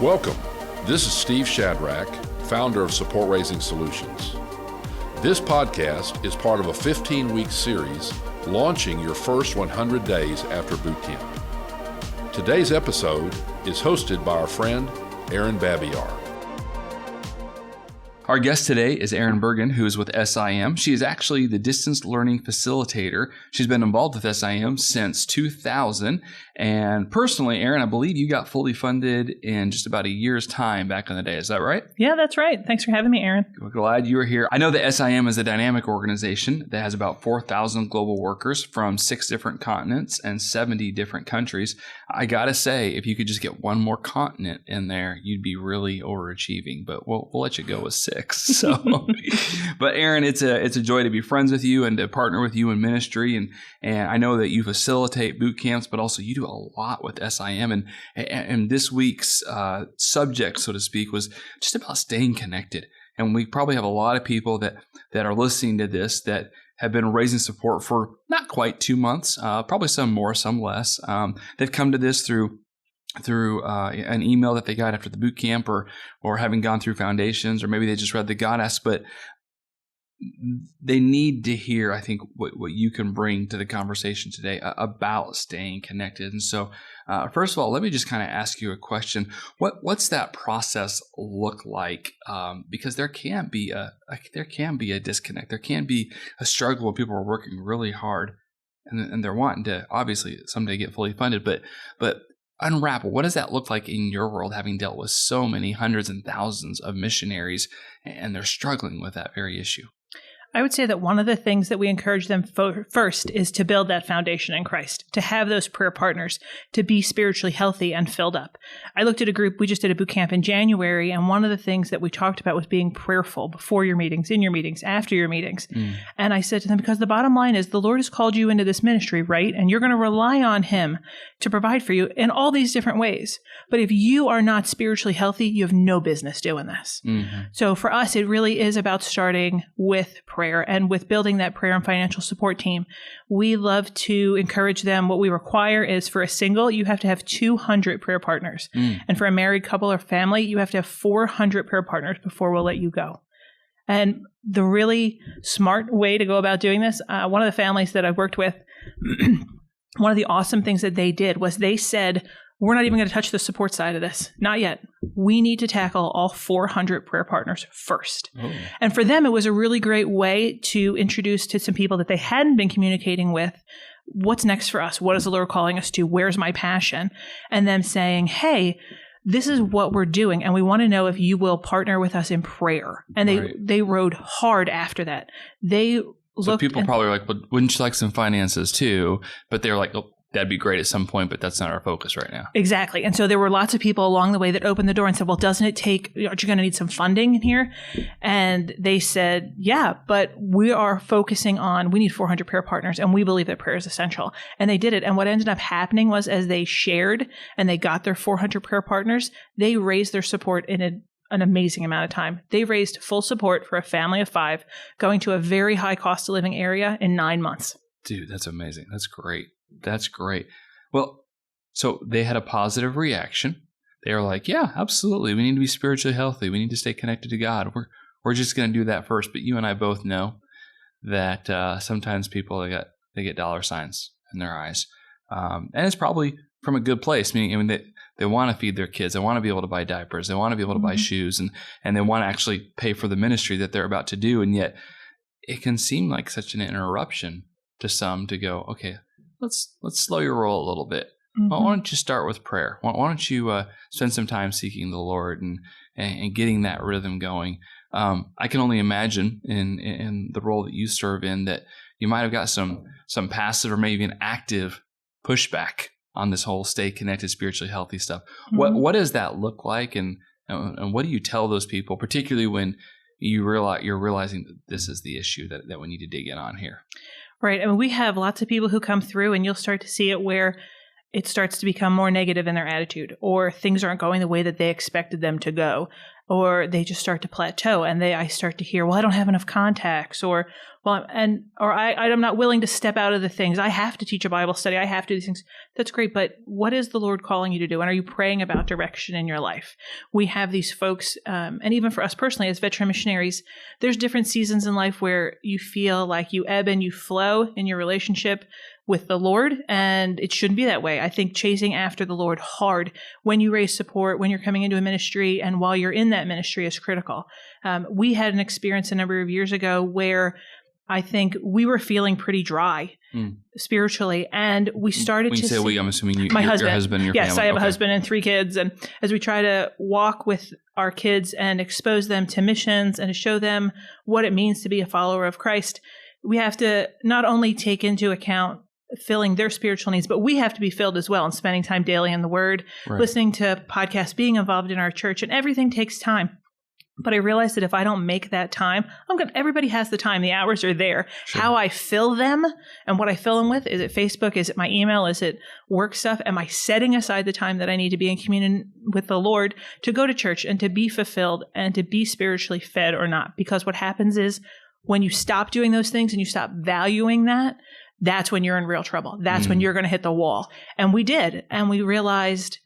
Welcome. This is Steve Shadrack, founder of Support Raising Solutions. This podcast is part of a 15-week series launching your first 100 days after boot camp. Today's episode is hosted by our friend, Erin. Our guest today is Erin Bergen, who is with SIM. She is actually the distance learning facilitator. She's been involved with SIM since 2000. And personally, Erin, I believe you got fully funded in just about a year's time back in the day. Is that right? Yeah, that's right. Thanks for having me, Erin. We're glad you are here. I know that SIM is a dynamic organization that has about 4,000 global workers from 6 different continents and 70 different countries. I got to say, if you could just get one more continent in there, you'd be really overachieving. But we'll let you go with 6. So, but Erin, it's a joy to be friends with you and to partner with you in ministry. And I know that you facilitate boot camps, but also you do a lot with SIM. And this week's subject, so to speak, was just about staying connected. And we probably have a lot of people that are listening to this that have been raising support for not quite 2 months, probably some more, some less. They've come to this through an email that they got after the boot camp or having gone through foundations, or maybe they just read the Goddess, but they need to hear, I think, what you can bring to the conversation today about staying connected. And so, first of all, let me just kind of ask you a question. What's that process look like? Because there can be a disconnect. There can be a struggle when people are working really hard and they're wanting to obviously someday get fully funded, but unravel, what does that look like in your world, having dealt with so many hundreds and thousands of missionaries, and they're struggling with that very issue? I would say that one of the things that we encourage them first is to build that foundation in Christ, to have those prayer partners, to be spiritually healthy and filled up. I looked at a group, we just did a boot camp in January, and one of the things that we talked about was being prayerful before your meetings, in your meetings, after your meetings. And I said to them, because the bottom line is the Lord has called you into this ministry, right? And you're going to rely on Him to provide for you in all these different ways. But if you are not spiritually healthy, you have no business doing this. So for us, it really is about starting with prayer and with building that prayer and financial support team. We love to encourage them. What we require is for a single, you have to have 200 prayer partners. And for a married couple or family, you have to have 400 prayer partners before we'll let you go. And the really smart way to go about doing this, one of the families that I worked with, one of the awesome things that they did was they said, we're not even going to touch the support side of this. Not yet. We need to tackle all 400 prayer partners first. And for them, it was a really great way to introduce to some people that they hadn't been communicating with, what's next for us? What is the Lord calling us to? Where's my passion? And them saying, hey, this is what we're doing, and we want to know if you will partner with us in prayer. And they rode hard after that. So people probably are like, well, wouldn't you like some finances too? But they're like, oh, that'd be great at some point, but that's not our focus right now. Exactly. And so there were lots of people along the way that opened the door and said, well, aren't you going to need some funding in here? And they said, yeah, but we are focusing on, we need 400 prayer partners, and we believe that prayer is essential. And they did it. And what ended up happening was, as they shared and they got their 400 prayer partners, they raised their support in an amazing amount of time. They raised full support for a family of 5 going to a very high cost of living area in 9 months. Dude, that's amazing. That's great. That's great. Well, so they had a positive reaction. They were like, yeah, absolutely. We need to be spiritually healthy. We need to stay connected to God. We're just going to do that first. But you and I both know that sometimes people, they get dollar signs in their eyes. And it's probably from a good place. Meaning, they want to feed their kids. They want to be able to buy diapers. They want to be able to buy shoes. And they want to actually pay for the ministry that they're about to do. And yet it can seem like such an interruption to some to go, okay, let's slow your roll a little bit. Why don't you start with prayer? Why don't you spend some time seeking the Lord and getting that rhythm going? I can only imagine in the role that you serve in that you might have got some passive or maybe an active pushback on this whole stay connected, spiritually healthy stuff. What does that look like, and what do you tell those people, particularly when you're realizing that this is the issue that we need to dig in on here? Right. I mean, we have lots of people who come through, and you'll start to see it where it starts to become more negative in their attitude, or things aren't going the way that they expected them to go. or they just start to plateau, and I start to hear, well, I don't have enough contacts, or I'm not willing to step out of the things. I have to teach a Bible study. I have to do these things. That's great, but what is the Lord calling you to do? And are you praying about direction in your life? We have these folks, and even for us personally as veteran missionaries, there's different seasons in life where you feel like you ebb and you flow in your relationship with the Lord, and it shouldn't be that way. I think chasing after the Lord hard when you raise support, when you're coming into a ministry, and while you're in that ministry is critical. We had an experience a number of years ago where I think we were feeling pretty dry spiritually, and we started when you say we, I'm assuming your husband, your yes, family. I have a husband and 3 kids, and as we try to walk with our kids and expose them to missions and to show them what it means to be a follower of Christ, we have to not only take into account filling their spiritual needs, but we have to be filled as well, and spending time daily in the Word, listening to podcasts, being involved in our church, and everything takes time. But I realized that if I don't make that time, everybody has the time. The hours are there. Sure. How I fill them and what I fill them with, is it Facebook? Is it my email? Is it work stuff? Am I setting aside the time that I need to be in communion with the Lord to go to church and to be fulfilled and to be spiritually fed or not? Because what happens is when you stop doing those things and you stop valuing that, that's when you're in real trouble. That's when you're going to hit the wall. And we did. And we realized,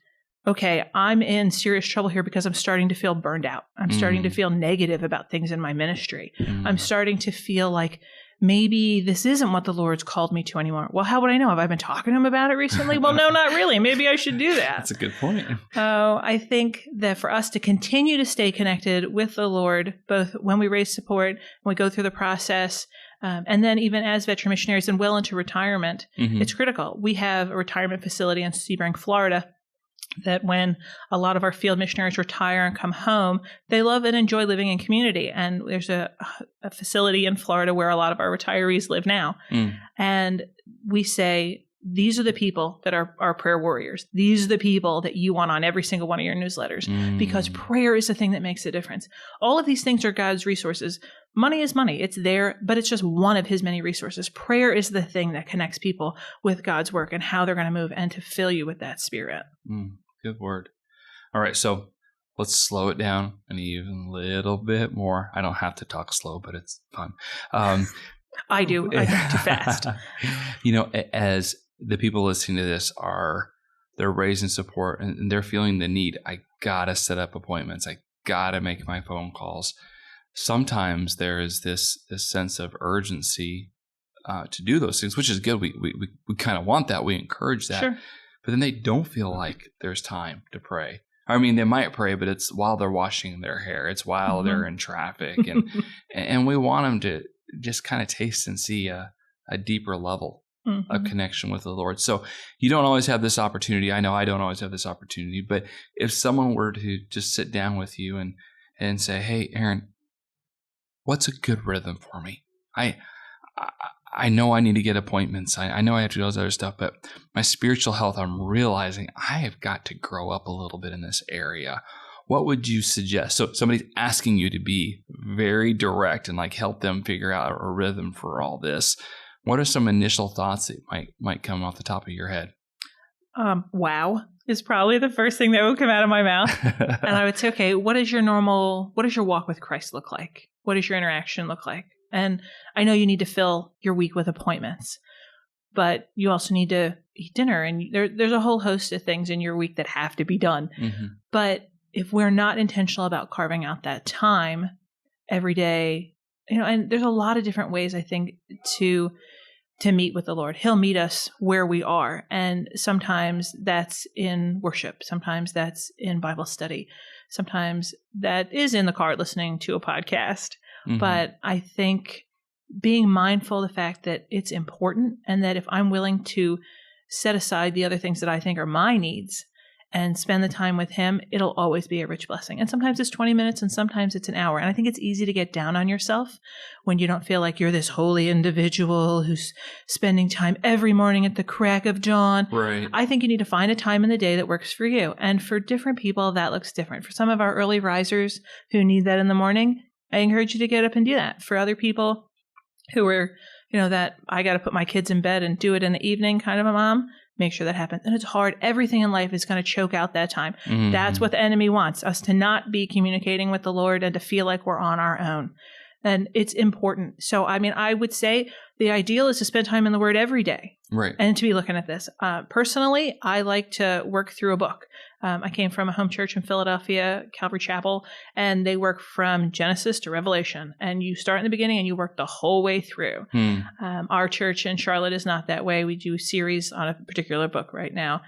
okay, I'm in serious trouble here because I'm starting to feel burned out. I'm starting to feel negative about things in my ministry. I'm starting to feel like maybe this isn't what the Lord's called me to anymore. Well, how would I know? Have I been talking to him about it recently? Well, no, not really. Maybe I should do that. That's a good point. I think that for us to continue to stay connected with the Lord, both when we raise support, when we go through the process, and then even as veteran missionaries and well into retirement, it's critical. We have a retirement facility in Sebring, Florida, that when a lot of our field missionaries retire and come home, they love and enjoy living in community. And there's a facility in Florida where a lot of our retirees live now. And we say, these are the people that are our prayer warriors. These are the people that you want on every single one of your newsletters, because prayer is the thing that makes a difference. All of these things are God's resources. Money is money. It's there, but it's just one of his many resources. Prayer is the thing that connects people with God's work and how they're going to move and to fill you with that spirit. Good word. All right. So let's slow it down an even little bit more. I don't have to talk slow, but it's fun. I do. I talk too fast. As the people listening to this they're raising support and they're feeling the need. I gotta set up appointments. I gotta make my phone calls. Sometimes there is this sense of urgency to do those things, which is good. We kind of want that. We encourage that. Sure. But then they don't feel like there's time to pray. I mean, they might pray, but it's while they're washing their hair. It's while they're in traffic. And we want them to just kind of taste and see a deeper level of connection with the Lord. So you don't always have this opportunity. I know I don't always have this opportunity. But if someone were to just sit down with you and say, hey, Erin, what's a good rhythm for me? I know I need to get appointments. I know I have to do all this other stuff, but my spiritual health, I'm realizing I have got to grow up a little bit in this area. What would you suggest? So somebody's asking you to be very direct and like help them figure out a rhythm for all this. What are some initial thoughts that might come off the top of your head? Wow is probably the first thing that would come out of my mouth. And I would say, okay, what does your walk with Christ look like? What does your interaction look like? And I know you need to fill your week with appointments, but you also need to eat dinner. And there's a whole host of things in your week that have to be done. But if we're not intentional about carving out that time every day, and there's a lot of different ways, I think, to meet with the Lord. He'll meet us where we are. And sometimes that's in worship. Sometimes that's in Bible study. Sometimes that is in the car listening to a podcast. But I think being mindful of the fact that it's important, and that if I'm willing to set aside the other things that I think are my needs and spend the time with him, it'll always be a rich blessing. And sometimes it's 20 minutes and sometimes it's an hour. And I think it's easy to get down on yourself when you don't feel like you're this holy individual who's spending time every morning at the crack of dawn. Right. I think you need to find a time in the day that works for you. And for different people, that looks different. For some of our early risers who need that in the morning, I encourage you to get up and do that. For other people who are, that I got to put my kids in bed and do it in the evening kind of a mom, make sure that happens. And it's hard. Everything in life is going to choke out that time. Mhm. That's what the enemy wants, us to not be communicating with the Lord and to feel like we're on our own. And it's important. So, I mean, I would say the ideal is to spend time in the Word every day. Right. And to be looking at this. Personally, I like to work through a book. I came from a home church in Philadelphia, Calvary Chapel, and they work from Genesis to Revelation. And you start in the beginning and you work the whole way through. Our church in Charlotte is not that way. We do a series on a particular book right now.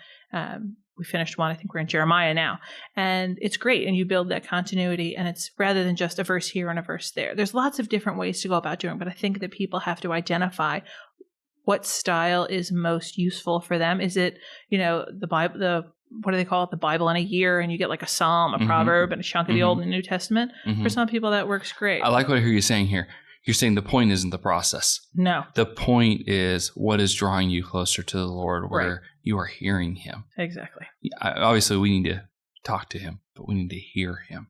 We finished one. I think we're in Jeremiah now. And it's great. And you build that continuity. And it's rather than just a verse here and a verse there. There's lots of different ways to go about doing it. But I think that people have to identify what style is most useful for them. Is it, the Bible, what do they call it? The Bible in a year, and you get like a psalm, a proverb, and a chunk of the Old and New Testament. For some people, that works great. I like what I hear you saying here. You're saying the point isn't the process. No. The point is what is drawing you closer to the Lord, where you are hearing Him. Exactly. Obviously, we need to talk to Him, but we need to hear Him.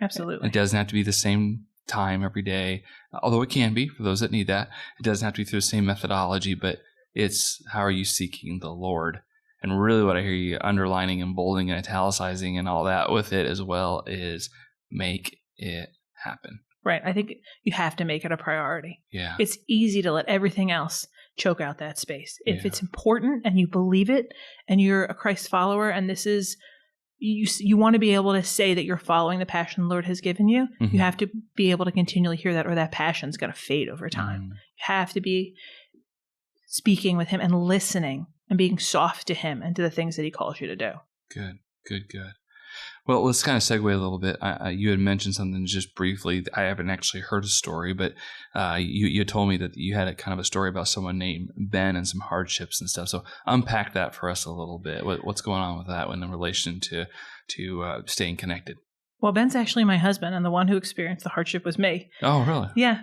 Absolutely. It doesn't have to be the same time every day, although it can be for those that need that. It doesn't have to be through the same methodology, but it's how are you seeking the Lord? And really what I hear you underlining and bolding and italicizing and all that with it as well is make it happen. Right. I think you have to make it a priority. Yeah. It's easy to let everything else choke out that space. If it's important and you believe it and you're a Christ follower and this is, you want to be able to say that you're following the passion the Lord has given you, you have to be able to continually hear that, or that passion's going to fade over time. You have to be speaking with Him and listening and being soft to Him and to the things that He calls you to do. Good. Well, let's kind of segue a little bit. You had mentioned something just briefly. I haven't actually heard a story, but you told me that you had a kind of a story about someone named Ben and some hardships and stuff. So unpack that for us a little bit. What's going on with that in relation to staying connected? Well, Ben's actually my husband, and the one who experienced the hardship was me. Oh, really? Yeah.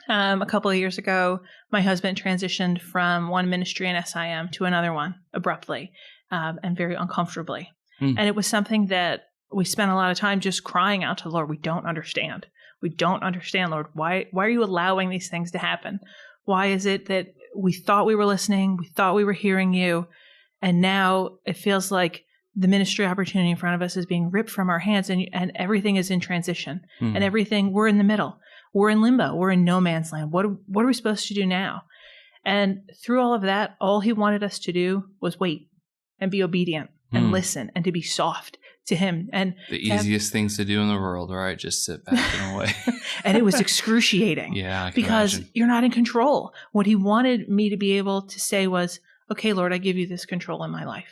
A couple of years ago, my husband transitioned from one ministry in SIM to another one abruptly and very uncomfortably. And it was something that we spent a lot of time just crying out to the Lord. We don't understand. We don't understand, Lord. Why are you allowing these things to happen? Why is it that we thought we were listening? We thought we were hearing you. And now it feels like the ministry opportunity in front of us is being ripped from our hands and everything is in transition. And everything, we're in the middle. We're in limbo. We're in no man's land. What are we supposed to do now? And through all of that, all He wanted us to do was wait and be obedient. And listen and to be soft to Him. And the easiest things to do in the world, right? Just sit back and wait. And it was excruciating. Yeah, because imagine. You're not in control. What He wanted me to be able to say was, okay, Lord, I give you this control in my life.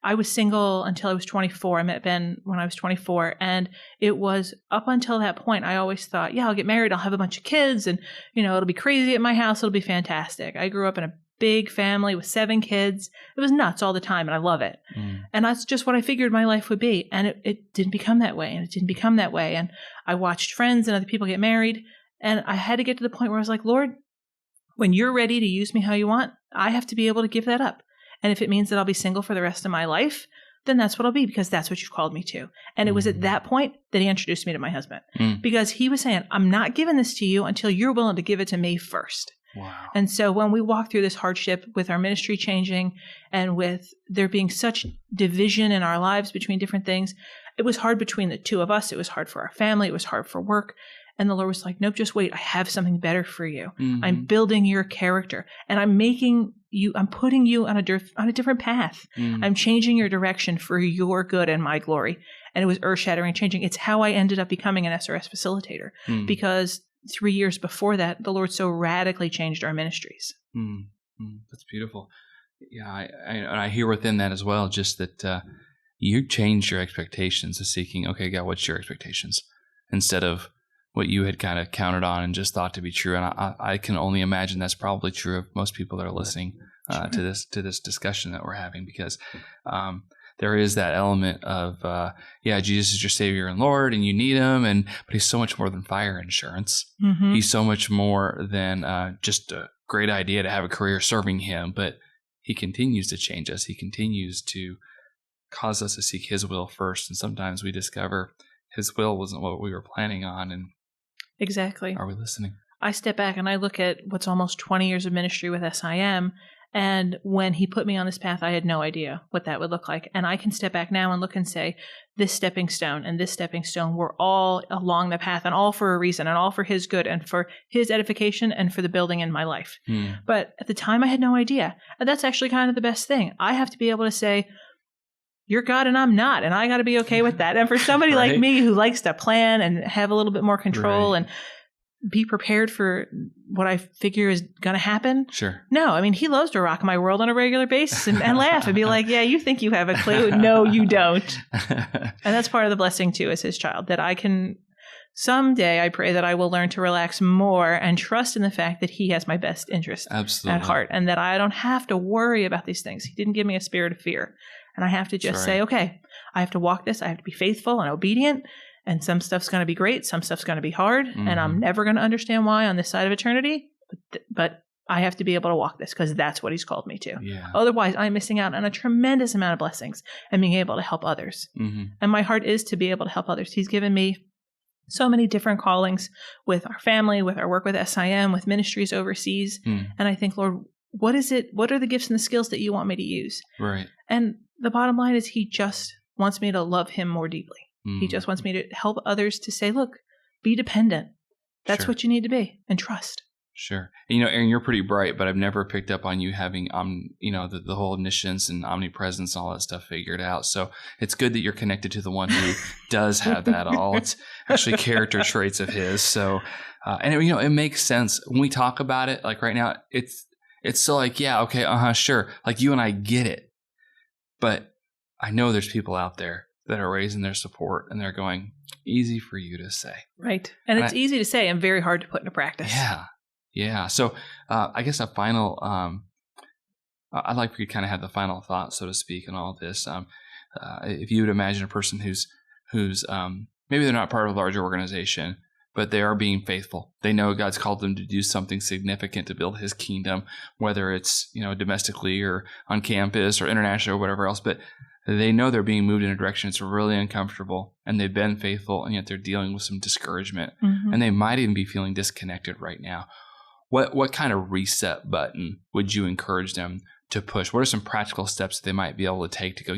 I was single until I was 24. I met Ben when I was 24. And it was up until that point, I always thought, yeah, I'll get married. I'll have a bunch of kids and, it'll be crazy at my house. It'll be fantastic. I grew up in a big family with 7 kids. It was nuts all the time, and I love it. And that's just what I figured my life would be. And it didn't become that way, and it didn't become that way. And I watched friends and other people get married, and I had to get to the point where I was like, Lord, when you're ready to use me how you want, I have to be able to give that up. And if it means that I'll be single for the rest of my life, then that's what I'll be, because that's what you've called me to. And it was at that point that He introduced me to my husband, because He was saying, I'm not giving this to you until you're willing to give it to me first. Wow. And so when we walk through this hardship with our ministry changing and with there being such division in our lives between different things, it was hard between the two of us. It was hard for our family. It was hard for work. And the Lord was like, nope, just wait. I have something better for you. I'm building your character, and I'm putting you on a different path. I'm changing your direction for your good and my glory. And it was earth-shattering changing. It's how I ended up becoming an SRS facilitator, because 3 years before that, the Lord so radically changed our ministries. That's beautiful. Yeah, I hear within that as well, just that you changed your expectations of seeking, okay, God, what's your expectations? Instead of what you had kind of counted on and just thought to be true. And I can only imagine that's probably true of most people that are listening to this discussion that we're having, because there is that element of, Jesus is your Savior and Lord, and you need Him, but He's so much more than fire insurance. He's so much more than just a great idea to have a career serving Him, but He continues to change us. He continues to cause us to seek His will first, and sometimes we discover His will wasn't what we were planning on, and exactly. Are we listening? I step back and I look at what's almost 20 years of ministry with SIM, And when he put me on this path, I had no idea what that would look like. And I can step back now and look and say, this stepping stone and this stepping stone were all along the path and all for a reason and all for his good and for his edification and for the building in my life. But at the time, I had no idea. And that's actually kind of the best thing. I have to be able to say, you're God and I'm not. And I got to be okay with that. And for somebody Right. like me who likes to plan and have a little bit more control and be prepared for what I figure is going to happen. Sure. No, I mean, he loves to rock my world on a regular basis and laugh and be like, yeah, you think you have a clue. No, you don't. And that's part of the blessing too, as his child, that I can someday, I pray that I will learn to relax more and trust in the fact that he has my best interest Absolutely. at heart and that I don't have to worry about these things. He didn't give me a spirit of fear. And I have to just say, okay, I have to walk this. I have to be faithful and obedient. And some stuff's going to be great. Some stuff's going to be hard. And I'm never going to understand why on this side of eternity. But I have to be able to walk this because that's what he's called me to. Yeah. Otherwise, I'm missing out on a tremendous amount of blessings and being able to help others. And my heart is to be able to help others. He's given me so many different callings with our family, with our work with SIM, with ministries overseas. And I think, Lord, what is it? What are the gifts and the skills that you want me to use? Right. And the bottom line is he just wants me to love him more deeply. He just wants me to help others to say, look, be dependent. That's what you need to be and trust. Sure. And, Erin, you're pretty bright, but I've never picked up on you having, the whole omniscience and omnipresence and all that stuff figured out. So it's good that you're connected to the one who does have that all. It's actually character traits of his. So, and it makes sense when we talk about it. Like right now, it's still like, yeah, okay, sure. Like you and I get it, but I know there's people out there that are raising their support and they're going, easy for you to say. Right. And it's easy to say and very hard to put into practice. Yeah. Yeah. So I guess a final, I'd like for you to kind of have the final thought, so to speak, in all this. If you would imagine a person who's maybe they're not part of a larger organization, but they are being faithful. They know God's called them to do something significant to build his kingdom, whether it's, domestically or on campus or international or whatever else, but they know they're being moved in a direction that's really uncomfortable and they've been faithful and yet they're dealing with some discouragement and they might even be feeling disconnected right now. What kind of reset button would you encourage them to push? What are some practical steps that they might be able to take to go,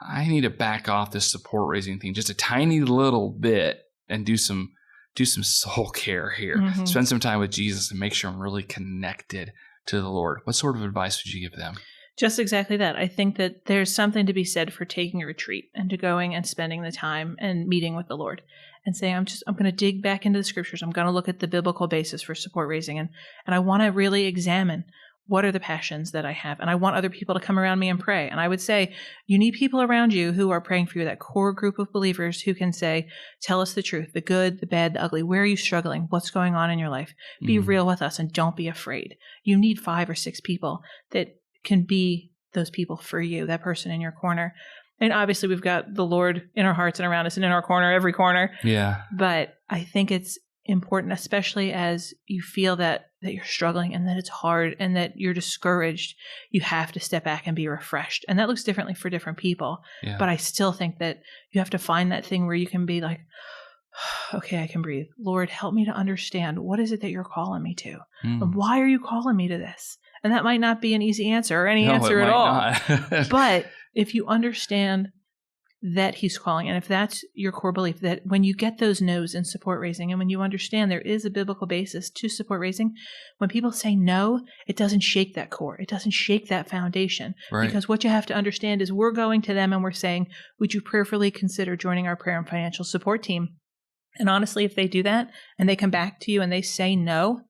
I need to back off this support raising thing just a tiny little bit and do some soul care here. Spend some time with Jesus and make sure I'm really connected to the Lord. What sort of advice would you give them? Just exactly that. I think that there's something to be said for taking a retreat and to going and spending the time and meeting with the Lord and saying, I'm going to dig back into the scriptures. I'm going to look at the biblical basis for support raising. And I want to really examine what are the passions that I have. And I want other people to come around me and pray. And I would say you need people around you who are praying for you, that core group of believers who can say, tell us the truth, the good, the bad, the ugly. Where are you struggling? What's going on in your life? Be real with us and don't be afraid. You need 5 or 6 people that can be those people for you, that person in your corner. And obviously we've got the Lord in our hearts and around us and in our corner, every corner. Yeah. But I think it's important, especially as you feel that you're struggling and that it's hard and that you're discouraged, you have to step back and be refreshed. And that looks differently for different people. Yeah. But I still think that you have to find that thing where you can be like, okay, I can breathe. Lord, help me to understand what is it that you're calling me to? And why are you calling me to this? And that might not be an easy answer or any answer at all. But if you understand that he's calling, and if that's your core belief, that when you get those no's in support raising, and when you understand there is a biblical basis to support raising, when people say no, it doesn't shake that core. It doesn't shake that foundation. Right. Because what you have to understand is we're going to them and we're saying, would you prayerfully consider joining our prayer and financial support team? And honestly, if they do that and they come back to you and they say no,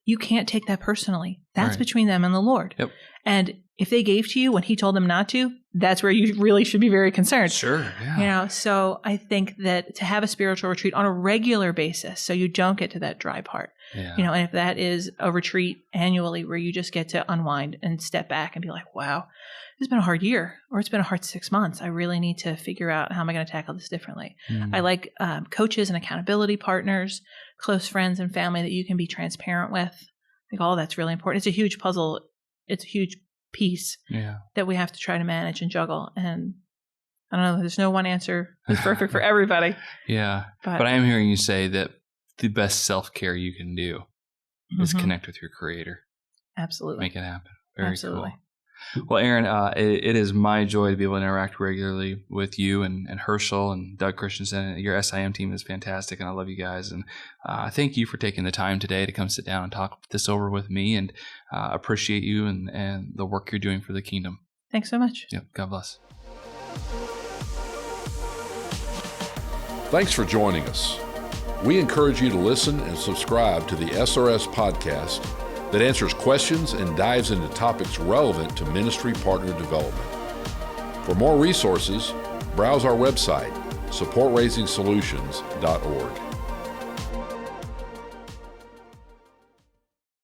you can't take that personally. That's between them and the Lord. Yep. And if they gave to you when he told them not to, that's where you really should be very concerned. Sure. Yeah. So I think that to have a spiritual retreat on a regular basis, so you don't get to that dry part, and if that is a retreat annually where you just get to unwind and step back and be like, wow, it's been a hard year or it's been a hard 6 months. I really need to figure out how am I going to tackle this differently. I like coaches and accountability partners, close friends and family that you can be transparent with. I think all that's really important. It's a huge puzzle. It's a huge piece that we have to try to manage and juggle. And I don't know, there's no one answer that's perfect for everybody. But I am hearing you say that the best self-care you can do is connect with your Creator. Absolutely. make it happen. Very Absolutely. cool. Well, Erin, it is my joy to be able to interact regularly with you and Herschel and Doug Christensen. Your SIM team is fantastic, and I love you guys. And thank you for taking the time today to come sit down and talk this over with me, and appreciate you and the work you're doing for the kingdom. Thanks so much. Yep. God bless. Thanks for joining us. We encourage you to listen and subscribe to the SRS podcast that answers questions and dives into topics relevant to ministry partner development. For more resources, browse our website, supportraisingsolutions.org.